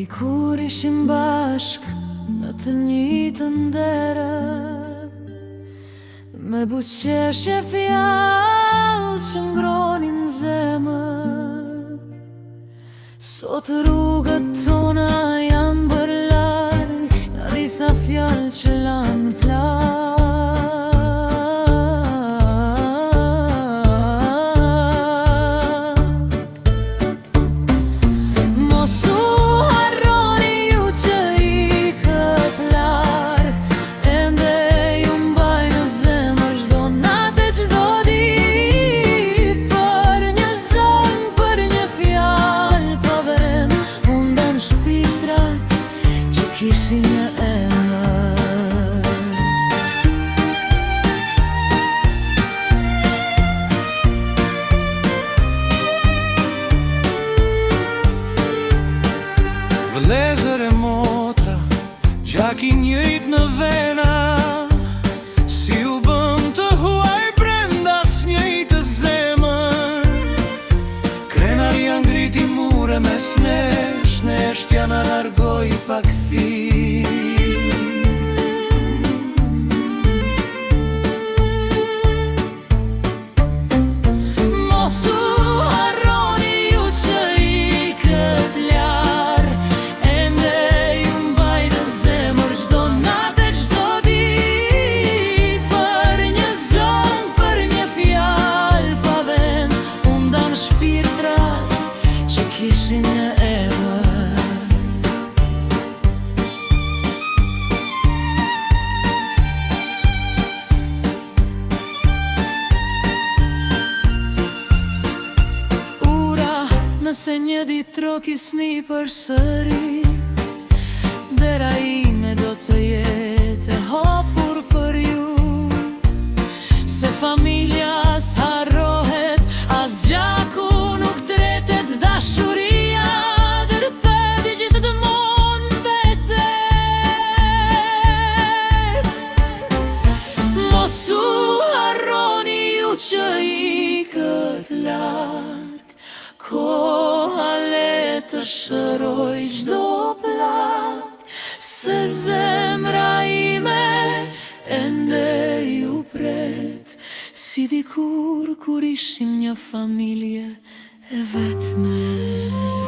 Dikur ishim bashk në të njëjtën dere, me buzëqeshje fjalë që ngronin zemër. Sot rrugët tona janë bërë larg, nga disa fjalë që lanë plagë. Vëllezër e motra, gjak i njëjtë në vena, si u bëm të huaj brenda s'njëjtë zemër. Krenaria ngriti mure mes nesh, neshtja na largoi pa kthim. Nëse një ditë trokisni përsëri, dera ime do të jetë e hapur për ju. Se familja s'harrohet, as gjaku nuk tretet, dashuria dërpet i gjithë të mund mbetet. Mos u harroni ju që ikët larg, koha le të shëroj çdo plak, se zemra ime ende ju pret, si dikur kur ishim një familje e vetme.